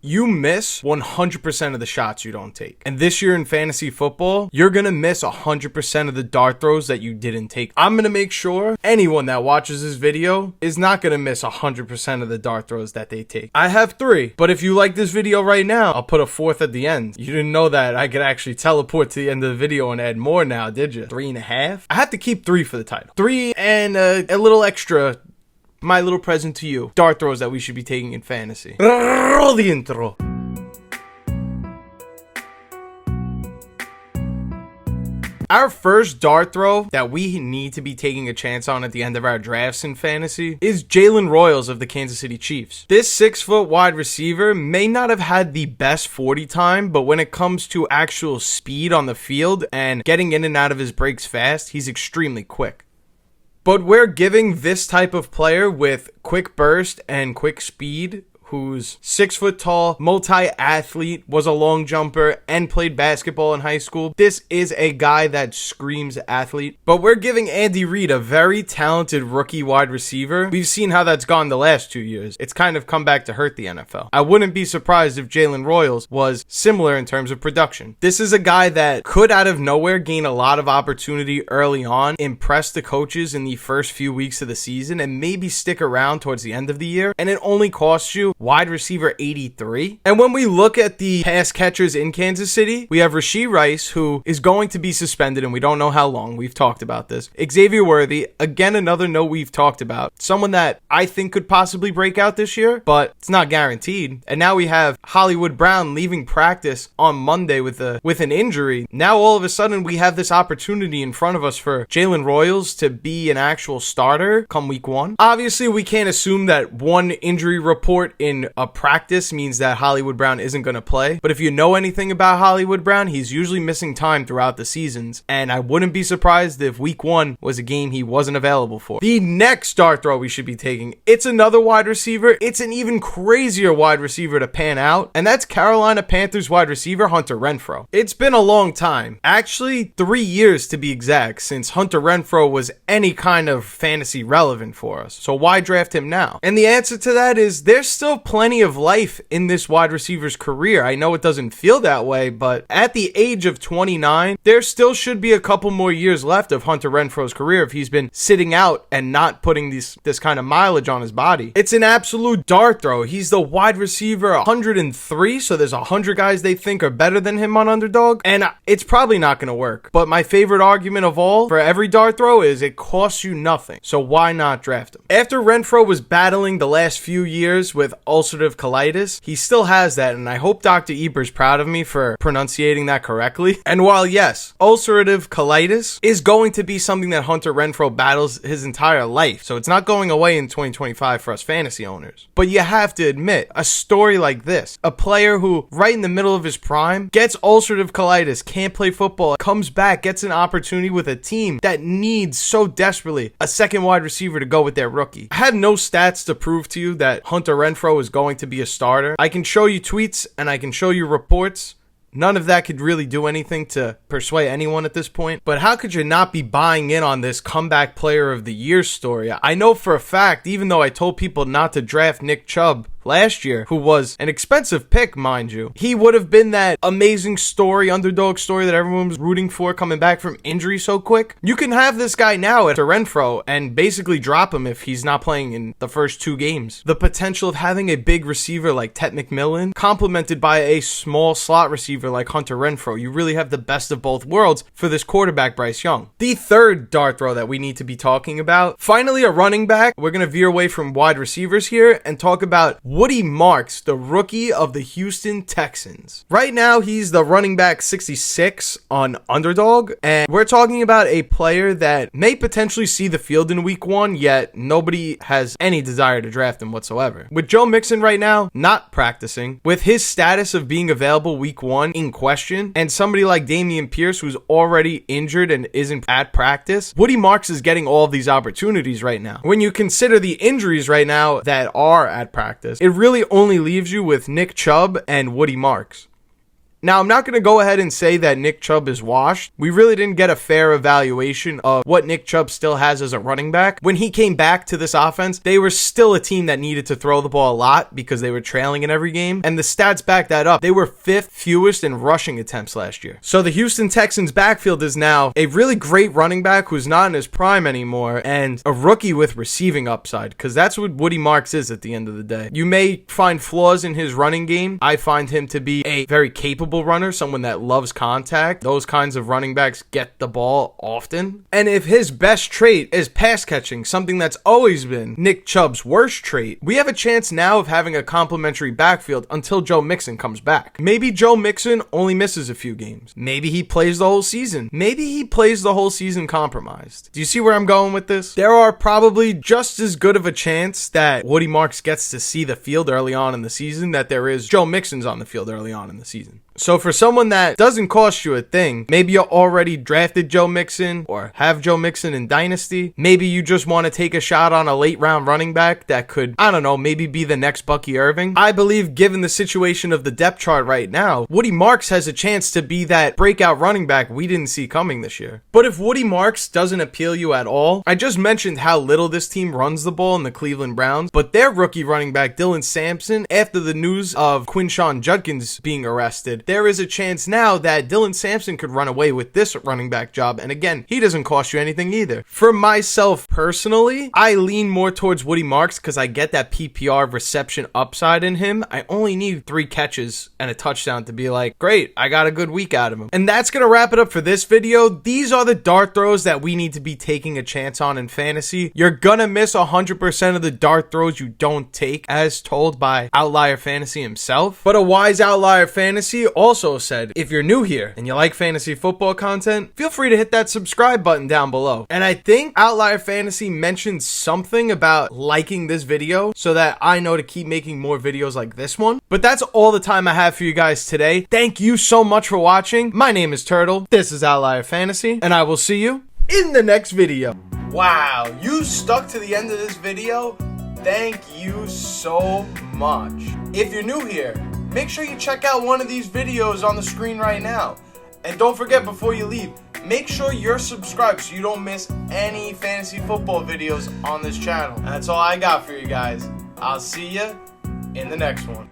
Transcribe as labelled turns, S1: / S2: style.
S1: You miss 100% of the shots you don't take. And this year in fantasy football, you're going to miss 100% of the dart throws that you didn't take. I'm going to make sure anyone that watches this video is not going to miss 100% of the dart throws that they take. I have 3, but if you like this video right now, I'll put a 4th at the end. You didn't know that I could actually teleport to the end of the video and add more now, did you? 3.5? I have to keep 3 for the title. 3 and a little extra. My little present to you. Dart throws that we should be taking in fantasy. Roll the intro. Our first dart throw that we need to be taking a chance on at the end of our drafts in fantasy is Jalen Royals of the Kansas City Chiefs. This 6-foot wide receiver may not have had the best 40 time, but when it comes to actual speed on the field and getting in and out of his breaks fast, he's extremely quick. But we're giving this type of player with quick burst and quick speed, who's 6 foot tall, multi-athlete, was a long jumper, and played basketball in high school. This is a guy that screams athlete. But we're giving Andy Reid a very talented rookie wide receiver. We've seen how that's gone the last 2 years. It's kind of come back to hurt the NFL. I wouldn't be surprised if Jalen Royals was similar in terms of production. This is a guy that could out of nowhere gain a lot of opportunity early on, impress the coaches in the first few weeks of the season, and maybe stick around towards the end of the year. And it only costs you wide receiver 83. And when we look at the pass catchers in Kansas City, we have Rashee Rice, who is going to be suspended, and we don't know how long. We've talked about this. Xavier Worthy, again, another note we've talked about. Someone that I think could possibly break out this year, but it's not guaranteed. And now we have Hollywood Brown leaving practice on Monday with an injury. Now all of a sudden we have this opportunity in front of us for Jalen Royals to be an actual starter come week 1. Obviously, we can't assume that one injury report in a practice means that Hollywood Brown isn't going to play. But if you know anything about Hollywood Brown, he's usually missing time throughout the seasons. And I wouldn't be surprised if week 1 was a game he wasn't available for. The next dart throw we should be taking, it's another wide receiver. It's an even crazier wide receiver to pan out. And that's Carolina Panthers wide receiver Hunter Renfrow. It's been a long time. Actually, 3 years to be exact, since Hunter Renfrow was any kind of fantasy relevant for us. So why draft him now? And the answer to that is there's still plenty of life in this wide receiver's career. I know it doesn't feel that way, but at the age of 29, there still should be a couple more years left of Hunter Renfrow's career if he's been sitting out and not putting this kind of mileage on his body. It's an absolute dart throw. He's the wide receiver 103, so there's 100 guys they think are better than him on Underdog, and it's probably not going to work. But my favorite argument of all for every dart throw is it costs you nothing, so why not draft him? After Renfrow was battling the last few years with ulcerative colitis, he still has that, and I hope Dr. Eber's proud of me for pronunciating that correctly. And while yes, ulcerative colitis is going to be something that Hunter Renfrow battles his entire life, so it's not going away in 2025 for us fantasy owners. But you have to admit, a story like this, a player who right in the middle of his prime gets ulcerative colitis, can't play football, comes back, gets an opportunity with a team that needs so desperately a second wide receiver to go with their rookie. I have no stats to prove to you that Hunter Renfrow is going to be a starter. I can show you tweets and I can show you reports. None of that could really do anything to persuade anyone at this point. But how could you not be buying in on this comeback player of the year story? I know for a fact, even though I told people not to draft Nick Chubb last year, who was an expensive pick, mind you, he would have been that amazing story, underdog story that everyone was rooting for coming back from injury so quick. You can have this guy now at Renfrow and basically drop him if he's not playing in the first 2 games. The potential of having a big receiver like Ted McMillan complemented by a small slot receiver like Hunter Renfrow, you really have the best of both worlds for this quarterback Bryce Young. The third dart throw that we need to be talking about, finally a running back. We're going to veer away from wide receivers here and talk about Woody Marks, the rookie of the Houston Texans. Right now, he's the running back 66 on Underdog, and we're talking about a player that may potentially see the field in week 1, yet nobody has any desire to draft him whatsoever. With Joe Mixon right now not practicing, with his status of being available week 1 in question, and somebody like Damian Pierce who's already injured and isn't at practice, Woody Marks is getting all of these opportunities right now. When you consider the injuries right now that are at practice, it really only leaves you with Nick Chubb and Woody Marks. Now, I'm not going to go ahead and say that Nick Chubb is washed. We really didn't get a fair evaluation of what Nick Chubb still has as a running back. When he came back to this offense, they were still a team that needed to throw the ball a lot because they were trailing in every game. And the stats back that up. They were 5th fewest in rushing attempts last year. So the Houston Texans backfield is now a really great running back who's not in his prime anymore and a rookie with receiving upside, because that's what Woody Marks is at the end of the day. You may find flaws in his running game. I find him to be a very capable runner, someone that loves contact. Those kinds of running backs get the ball often. And if his best trait is pass catching, something that's always been Nick Chubb's worst trait, we have a chance now of having a complementary backfield until Joe Mixon comes back. Maybe Joe Mixon only misses a few games. Maybe he plays the whole season. Maybe he plays the whole season compromised. Do you see where I'm going with this? There are probably just as good of a chance that Woody Marks gets to see the field early on in the season that there is Joe Mixon's on the field early on in the season. So for someone that doesn't cost you a thing, maybe you already drafted Joe Mixon or have Joe Mixon in Dynasty. Maybe you just want to take a shot on a late round running back that could, I don't know, maybe be the next Bucky Irving. I believe given the situation of the depth chart right now, Woody Marks has a chance to be that breakout running back we didn't see coming this year. But if Woody Marks doesn't appeal you at all, I just mentioned how little this team runs the ball in the Cleveland Browns, but their rookie running back Dylan Sampson, after the news of Quinshon Judkins being arrested, there is a chance now that Dylan Sampson could run away with this running back job. And again, he doesn't cost you anything either. For myself personally, I lean more towards Woody Marks because I get that PPR reception upside in him. I only need 3 catches and a touchdown to be like, great, I got a good week out of him. And that's going to wrap it up for this video. These are the dart throws that we need to be taking a chance on in fantasy. You're going to miss 100% of the dart throws you don't take, as told by Outlier Fantasy himself. But a wise Outlier Fantasy also said, if you're new here and you like fantasy football content, feel free to hit that subscribe button down below. And I think Outlier Fantasy mentioned something about liking this video so that I know to keep making more videos like this one. But that's all the time I have for you guys today. Thank you so much for watching. My name is Turtle. This is Outlier Fantasy, and I will see you in the next video. Wow, you stuck to the end of this video. Thank you so much. If you're new here, make sure you check out one of these videos on the screen right now. And don't forget, before you leave, make sure you're subscribed so you don't miss any fantasy football videos on this channel. And that's all I got for you guys. I'll see you in the next one.